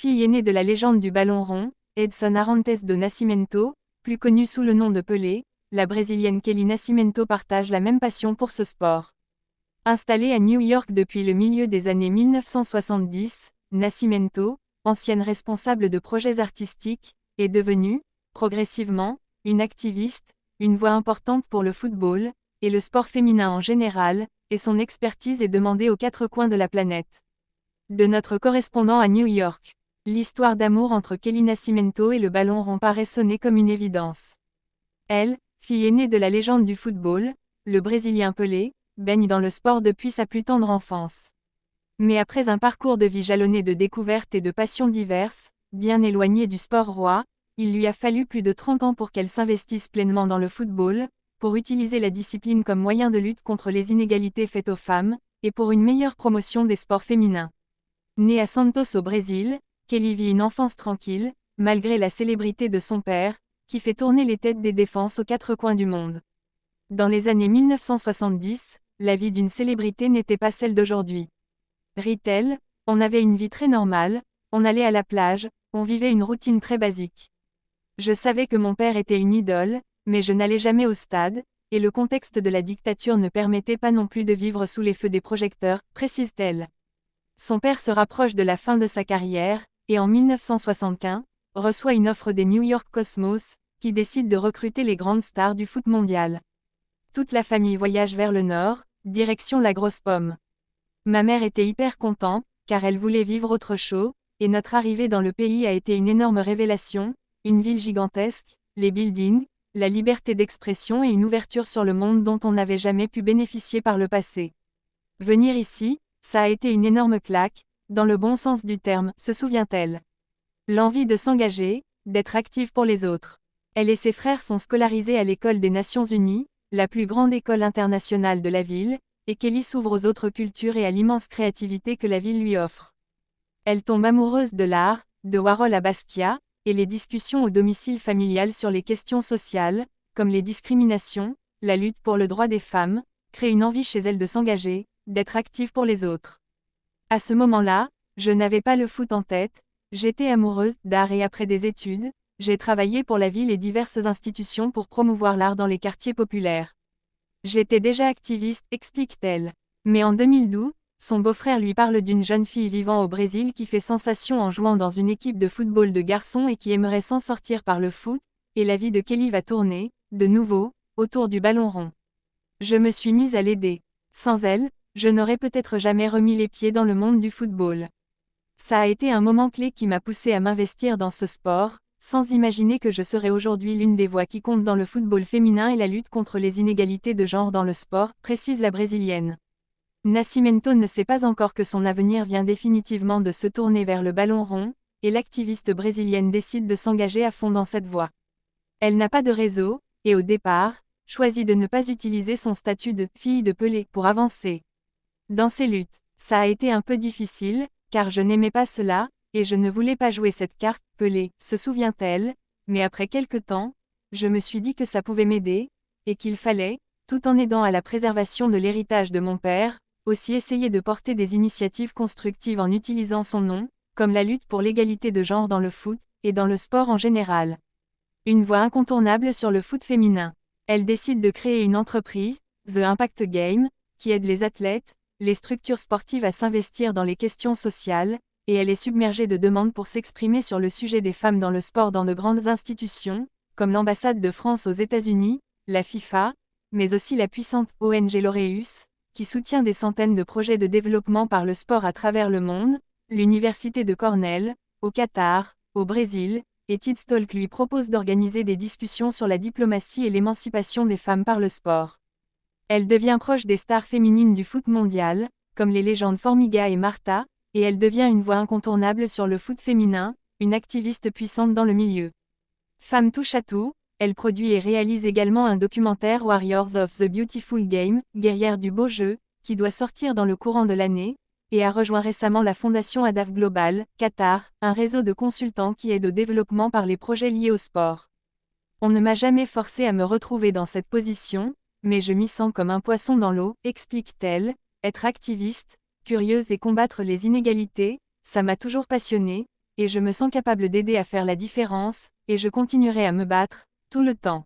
Fille aînée de la légende du ballon rond, Edson Arantes do Nascimento, plus connue sous le nom de Pelé, la brésilienne Kelly Nascimento partage la même passion pour ce sport. Installée à New York depuis le milieu des années 1970, Nascimento, ancienne responsable de projets artistiques, est devenue, progressivement, une activiste, une voix importante pour le football, et le sport féminin en général, et son expertise est demandée aux quatre coins de la planète. De notre correspondant à New York. L'histoire d'amour entre Kelly Nascimento et le ballon rond paraît sonner comme une évidence. Elle, fille aînée de la légende du football, le Brésilien Pelé, baigne dans le sport depuis sa plus tendre enfance. Mais après un parcours de vie jalonné de découvertes et de passions diverses, bien éloigné du sport roi, il lui a fallu plus de 30 ans pour qu'elle s'investisse pleinement dans le football, pour utiliser la discipline comme moyen de lutte contre les inégalités faites aux femmes, et pour une meilleure promotion des sports féminins. Née à Santos au Brésil, Kelly vit une enfance tranquille, malgré la célébrité de son père, qui fait tourner les têtes des défenses aux quatre coins du monde. Dans les années 1970, la vie d'une célébrité n'était pas celle d'aujourd'hui. Rit-elle, on avait une vie très normale, on allait à la plage, on vivait une routine très basique. Je savais que mon père était une idole, mais je n'allais jamais au stade, et le contexte de la dictature ne permettait pas non plus de vivre sous les feux des projecteurs, précise-t-elle. Son père se rapproche de la fin de sa carrière, et en 1975, reçoit une offre des New York Cosmos, qui décide de recruter les grandes stars du foot mondial. Toute la famille voyage vers le nord, direction la Grosse Pomme. Ma mère était hyper contente, car elle voulait vivre autre chose, et notre arrivée dans le pays a été une énorme révélation, une ville gigantesque, les buildings, la liberté d'expression et une ouverture sur le monde dont on n'avait jamais pu bénéficier par le passé. Venir ici, ça a été une énorme claque, dans le bon sens du terme, se souvient-elle. L'envie de s'engager, d'être active pour les autres. Elle et ses frères sont scolarisés à l'École des Nations Unies, la plus grande école internationale de la ville, et Kelly s'ouvre aux autres cultures et à l'immense créativité que la ville lui offre. Elle tombe amoureuse de l'art, de Warhol à Basquiat, et les discussions au domicile familial sur les questions sociales, comme les discriminations, la lutte pour le droit des femmes, créent une envie chez elle de s'engager, d'être active pour les autres. À ce moment-là, je n'avais pas le foot en tête, j'étais amoureuse d'art et après des études, j'ai travaillé pour la ville et diverses institutions pour promouvoir l'art dans les quartiers populaires. J'étais déjà activiste, explique-t-elle. Mais en 2012, son beau-frère lui parle d'une jeune fille vivant au Brésil qui fait sensation en jouant dans une équipe de football de garçons et qui aimerait s'en sortir par le foot, et la vie de Kelly va tourner, de nouveau, autour du ballon rond. Je me suis mise à l'aider. Sans elle, je n'aurais peut-être jamais remis les pieds dans le monde du football. Ça a été un moment clé qui m'a poussée à m'investir dans ce sport, sans imaginer que je serais aujourd'hui l'une des voix qui comptent dans le football féminin et la lutte contre les inégalités de genre dans le sport, précise la brésilienne. Nascimento ne sait pas encore que son avenir vient définitivement de se tourner vers le ballon rond, et l'activiste brésilienne décide de s'engager à fond dans cette voie. Elle n'a pas de réseau, et au départ, choisit de ne pas utiliser son statut de « fille de Pelé » pour avancer. Dans ses luttes, ça a été un peu difficile, car je n'aimais pas cela, et je ne voulais pas jouer cette carte, Pelé, se souvient-elle, mais après quelque temps, je me suis dit que ça pouvait m'aider, et qu'il fallait, tout en aidant à la préservation de l'héritage de mon père, aussi essayer de porter des initiatives constructives en utilisant son nom, comme la lutte pour l'égalité de genre dans le foot, et dans le sport en général. Une voie incontournable sur le foot féminin. Elle décide de créer une entreprise, The Impact Game, qui aide les athlètes, les structures sportives à s'investir dans les questions sociales, et elle est submergée de demandes pour s'exprimer sur le sujet des femmes dans le sport dans de grandes institutions, comme l'ambassade de France aux États-Unis, la FIFA, mais aussi la puissante ONG Laureus, qui soutient des centaines de projets de développement par le sport à travers le monde, l'université de Cornell, au Qatar, au Brésil, et Tidstalk lui propose d'organiser des discussions sur la diplomatie et l'émancipation des femmes par le sport. Elle devient proche des stars féminines du foot mondial, comme les légendes Formiga et Marta, et elle devient une voix incontournable sur le foot féminin, une activiste puissante dans le milieu. Femme touche à tout, elle produit et réalise également un documentaire Warriors of the Beautiful Game, Guerrières du beau jeu, qui doit sortir dans le courant de l'année, et a rejoint récemment la fondation Hadaf Global, Qatar, un réseau de consultants qui aide au développement par les projets liés au sport. On ne m'a jamais forcé à me retrouver dans cette position, mais je m'y sens comme un poisson dans l'eau, explique-t-elle. Être activiste, curieuse et combattre les inégalités, ça m'a toujours passionnée, et je me sens capable d'aider à faire la différence, et je continuerai à me battre, tout le temps.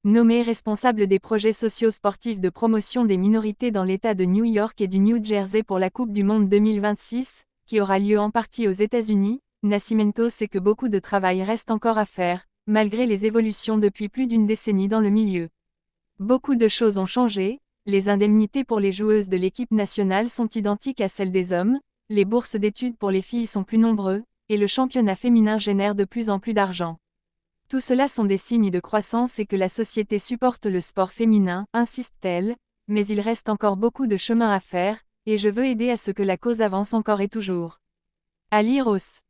Nommé responsable des projets sociaux sportifs de promotion des minorités dans l'État de New York et du New Jersey pour la Coupe du Monde 2026, qui aura lieu en partie aux États-Unis, Nascimento sait que beaucoup de travail reste encore à faire, malgré les évolutions depuis plus d'une décennie dans le milieu. Beaucoup de choses ont changé, les indemnités pour les joueuses de l'équipe nationale sont identiques à celles des hommes, les bourses d'études pour les filles sont plus nombreuses, et le championnat féminin génère de plus en plus d'argent. Tout cela sont des signes de croissance et que la société supporte le sport féminin, insiste-t-elle, mais il reste encore beaucoup de chemin à faire, et je veux aider à ce que la cause avance encore et toujours. Ali Ross.